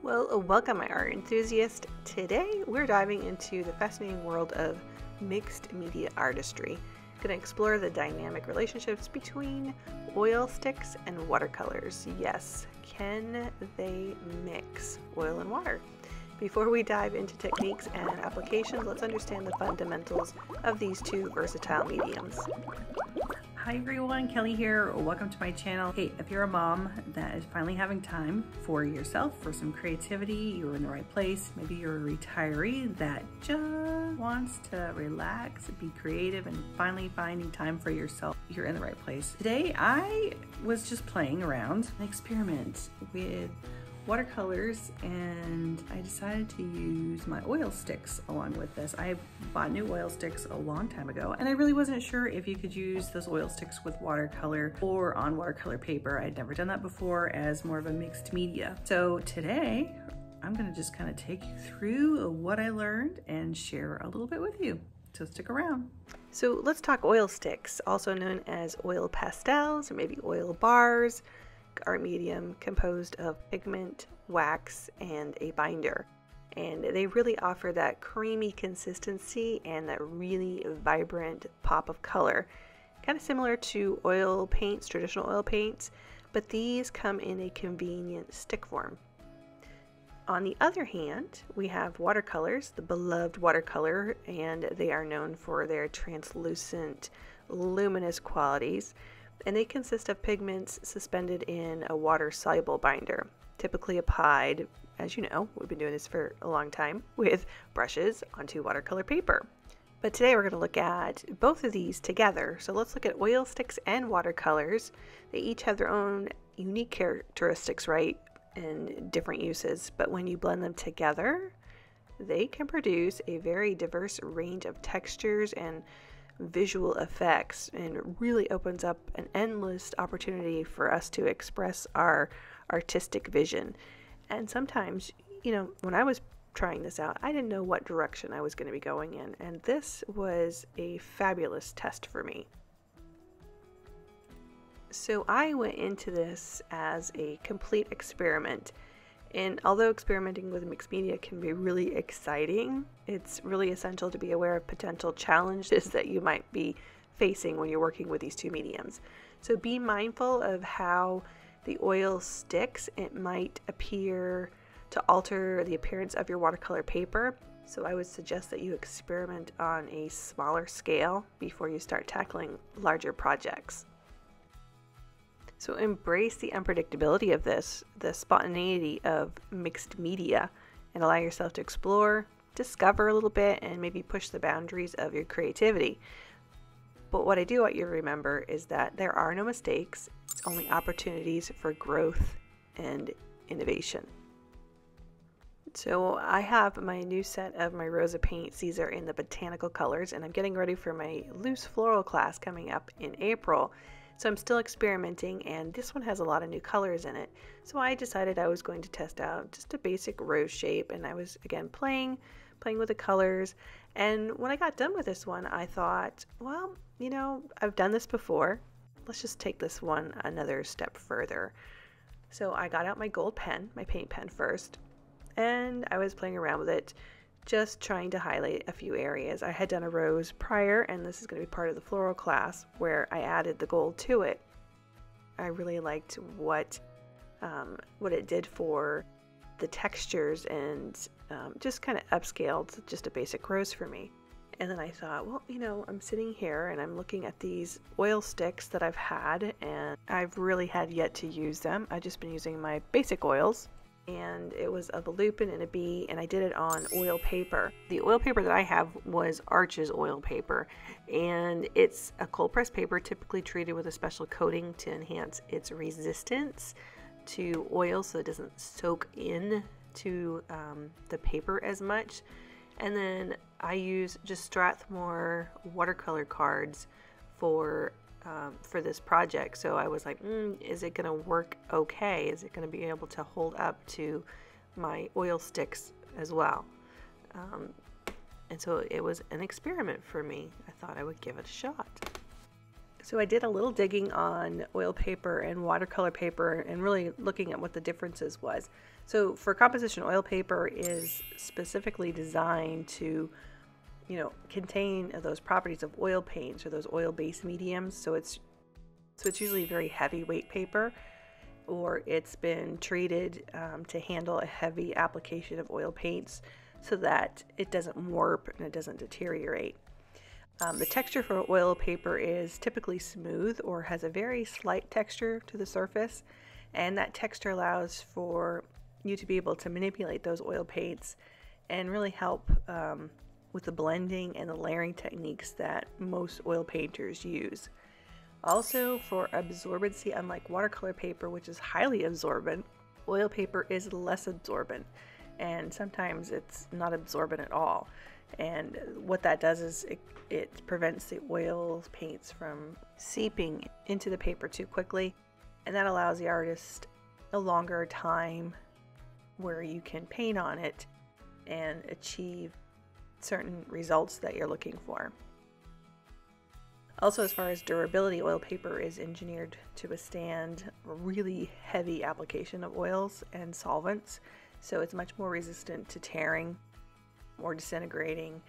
Well, welcome my art enthusiast. Today we're diving into the fascinating world of mixed media artistry. Going to explore the dynamic relationships between oil sticks and watercolors. Yes, can they mix oil and water? Before we dive into techniques and applications, let's understand the fundamentals of these two versatile mediums. Hi everyone, Kelly here. Welcome to my channel. Hey, if you're a mom that is finally having time for yourself, for some creativity, you're in the right place. Maybe you're a retiree that just wants to relax, be creative, and finally finding time for yourself, you're in the right place. Today, I was just playing around, an experiment with watercolors, and I decided to use my oil sticks along with this. I bought new oil sticks a long time ago, and I really wasn't sure if you could use those oil sticks with watercolor or on watercolor paper. I'd never done that before as more of a mixed media. So today, I'm gonna just kind of take you through what I learned and share a little bit with you. So stick around. So let's talk oil sticks, also known as oil pastels or maybe oil bars. Art medium composed of pigment, wax, and a binder. And they really offer that creamy consistency and that really vibrant pop of color. Kind of similar to oil paints, traditional oil paints, but these come in a convenient stick form. On the other hand, we have watercolors, the beloved watercolor, and they are known for their translucent, luminous qualities. And they consist of pigments suspended in a water-soluble binder, typically applied, as you know, we've been doing this for a long time, with brushes onto watercolor paper. But today we're going to look at both of these together. So let's look at oil sticks and watercolors. They each have their own unique characteristics, right, and different uses. But when you blend them together, they can produce a very diverse range of textures and visual effects, and really opens up an endless opportunity for us to express our artistic vision. And sometimes, you know, when I was trying this out, I didn't know what direction I was going to be going in, and this was a fabulous test for me. So I went into this as a complete experiment. And although experimenting with mixed media can be really exciting, it's really essential to be aware of potential challenges that you might be facing when you're working with these two mediums. So be mindful of how the oil sticks. It might appear to alter the appearance of your watercolor paper. So I would suggest that you experiment on a smaller scale before you start tackling larger projects. So embrace the unpredictability of this, the spontaneity of mixed media, and allow yourself to explore, discover a little bit, and maybe push the boundaries of your creativity. But what I do want you to remember is that there are no mistakes, only opportunities for growth and innovation. So I have my new set of my Rosa paints. These are in the botanical colors, and I'm getting ready for my loose floral class coming up in April. So I'm still experimenting, and this one has a lot of new colors in it. So I decided I was going to test out just a basic rose shape, and I was again playing with the colors. And when I got done with this one, I thought, well, you know, I've done this before. Let's just take this one another step further. So I got out my gold pen, my paint pen first, and I was playing around with it, just trying to highlight a few areas. I had done a rose prior, and this is going to be part of the floral class where I added the gold to it. I really liked what it did for the textures, and just kind of upscaled just a basic rose for me. And then I thought, well, you know, I'm sitting here and I'm looking at these oil sticks that I've had, and I've really had yet to use them. I've just been using my basic oils. And it was of a lupin and a bee, and I did it on oil paper. The oil paper that I have was Arches oil paper, and it's a cold pressed paper typically treated with a special coating to enhance its resistance to oil so it doesn't soak in to the paper as much. And then I use just Strathmore watercolor cards for this project. So I was like, is it going to work okay? Is it going to be able to hold up to my oil sticks as well? And so it was an experiment for me. I thought I would give it a shot. So I did a little digging on oil paper and watercolor paper and really looking at what the differences was. So for composition, oil paper is specifically designed to, contain those properties of oil paints or those oil-based mediums. So it's usually very heavyweight paper, or it's been treated to handle a heavy application of oil paints so that it doesn't warp and it doesn't deteriorate. The texture for oil paper is typically smooth or has a very slight texture to the surface, and that texture allows for you to be able to manipulate those oil paints and really help with the blending and the layering techniques that most oil painters use. Also, for absorbency, unlike watercolor paper, which is highly absorbent, oil paper is less absorbent, and sometimes it's not absorbent at all. And what that does is it prevents the oil paints from seeping into the paper too quickly, and that allows the artist a longer time where you can paint on it and achieve certain results that you're looking for. Also, as far as durability, oil paper is engineered to withstand really heavy application of oils and solvents, so it's much more resistant to tearing or disintegrating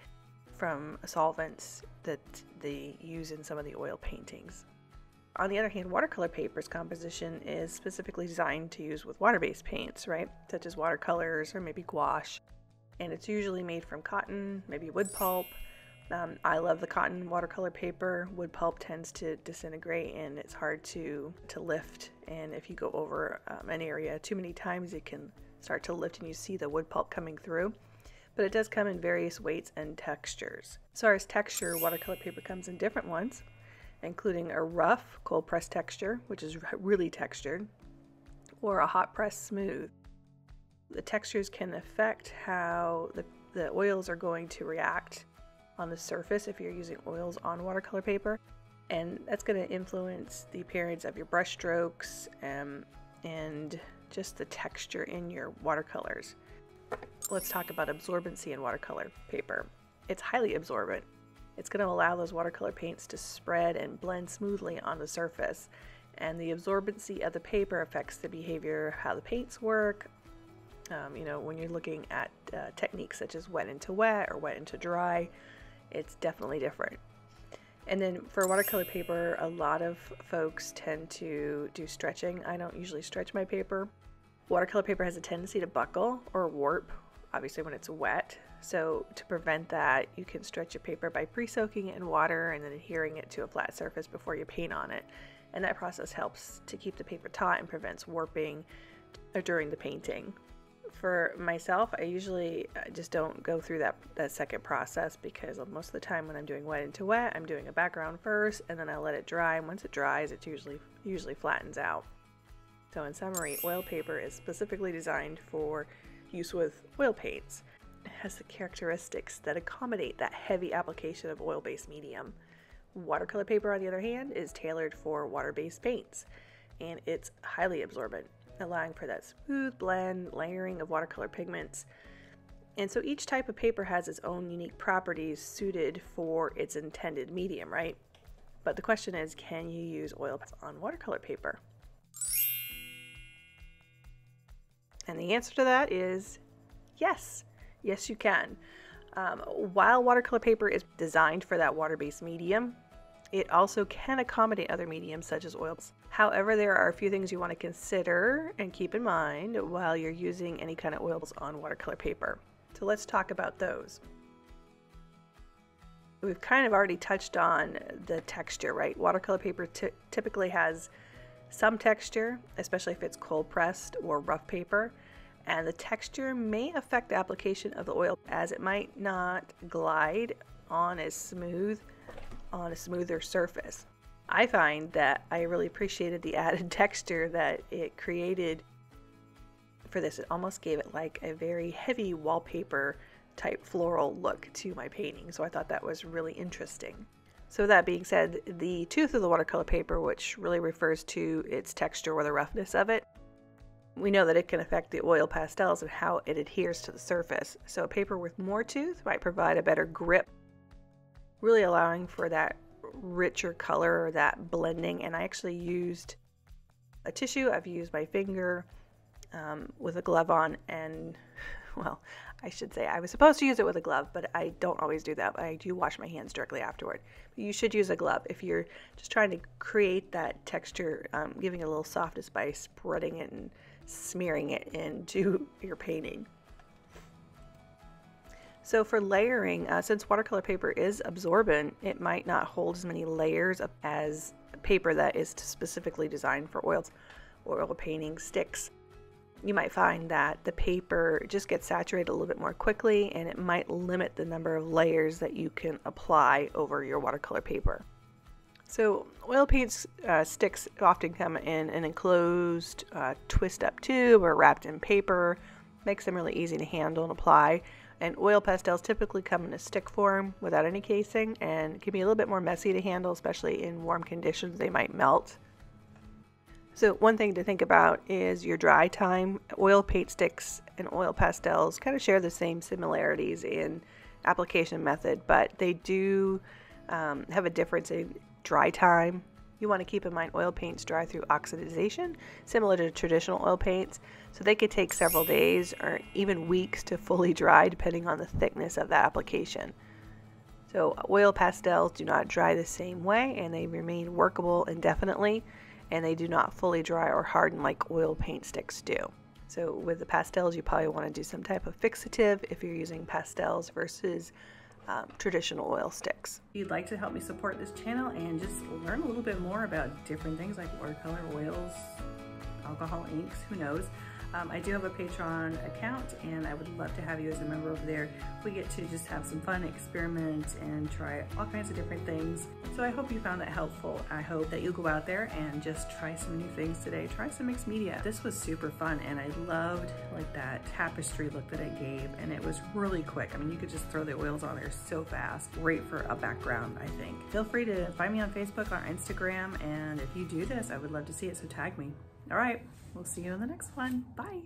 from solvents that they use in some of the oil paintings. On the other hand, watercolor paper's composition is specifically designed to use with water-based paints, right? Such as watercolors or maybe gouache. And it's usually made from cotton, maybe wood pulp. I love the cotton watercolor paper. Wood pulp tends to disintegrate and it's hard to lift. And if you go over an area too many times, it can start to lift and you see the wood pulp coming through. But it does come in various weights and textures. As far as texture, watercolor paper comes in different ones, including a rough cold press texture, which is really textured, or a hot press smooth. The textures can affect how the oils are going to react on the surface if you're using oils on watercolor paper, and that's going to influence the appearance of your brush strokes and just the texture in your watercolors. Let's talk about absorbency in watercolor paper. It's highly absorbent. It's going to allow those watercolor paints to spread and blend smoothly on the surface, and the absorbency of the paper affects the behavior, how the paints work. When you're looking at techniques such as wet into wet or wet into dry, it's definitely different. And then for watercolor paper, a lot of folks tend to do stretching. I don't usually stretch my paper. Watercolor paper has a tendency to buckle or warp, obviously when it's wet. So to prevent that, you can stretch your paper by pre-soaking it in water and then adhering it to a flat surface before you paint on it. And that process helps to keep the paper taut and prevents warping during the painting. For myself, I usually just don't go through that second process, because most of the time when I'm doing wet into wet, I'm doing a background first and then I let it dry. And once it dries, it usually flattens out. So in summary, oil paper is specifically designed for use with oil paints. It has the characteristics that accommodate that heavy application of oil-based medium. Watercolor paper, on the other hand, is tailored for water-based paints, and it's highly absorbent, allowing for that smooth blend, layering of watercolor pigments. And so each type of paper has its own unique properties suited for its intended medium, right? But the question is, can you use oil on watercolor paper? And the answer to that is yes. Yes, you can. While watercolor paper is designed for that water-based medium, it also can accommodate other mediums such as oils. However, there are a few things you want to consider and keep in mind while you're using any kind of oils on watercolor paper. So let's talk about those. We've kind of already touched on the texture, right? Watercolor paper typically has some texture, especially if it's cold pressed or rough paper, and the texture may affect the application of the oil, as it might not glide on a smoother surface. I find that I really appreciated the added texture that it created for this. It almost gave it like a very heavy wallpaper type floral look to my painting, so I thought that was really interesting. So that being said, the tooth of the watercolor paper, which really refers to its texture or the roughness of it, we know that it can affect the oil pastels and how it adheres to the surface. So a paper with more tooth might provide a better grip, really allowing for that richer color or that blending. And I actually used a tissue, I've used my finger, with a glove on, and well, I should say I was supposed to use it with a glove, but I don't always do that. I do wash my hands directly afterward. But you should use a glove if you're just trying to create that texture, giving it a little softness by spreading it and smearing it into your painting. So for layering, since watercolor paper is absorbent, it might not hold as many layers as paper that is specifically designed for oil painting sticks. You might find that the paper just gets saturated a little bit more quickly, and it might limit the number of layers that you can apply over your watercolor paper. So oil paint sticks often come in an enclosed twist-up tube or wrapped in paper. Makes them really easy to handle and apply. And oil pastels typically come in a stick form without any casing, and can be a little bit more messy to handle, especially in warm conditions. They might melt. So one thing to think about is your dry time. Oil paint sticks and oil pastels kind of share the same similarities in application method, but they do have a difference in dry time. You want to keep in mind oil paints dry through oxidization, similar to traditional oil paints, so they could take several days or even weeks to fully dry depending on the thickness of that application. So oil pastels do not dry the same way, and they remain workable indefinitely, and they do not fully dry or harden like oil paint sticks do. So with the pastels, you probably want to do some type of fixative if you're using pastels versus traditional oil sticks. If you'd like to help me support this channel and just learn a little bit more about different things like watercolor, oils, alcohol inks, who knows. I do have a Patreon account, and I would love to have you as a member over there. We get to just have some fun, experiment, and try all kinds of different things. So I hope you found that helpful. I hope that you'll go out there and just try some new things today. Try some mixed media. This was super fun, and I loved like that tapestry look that it gave, and it was really quick. I mean, you could just throw the oils on there so fast. Great for a background, I think. Feel free to find me on Facebook or Instagram, and if you do this, I would love to see it, so tag me. All right, we'll see you in the next one. Bye.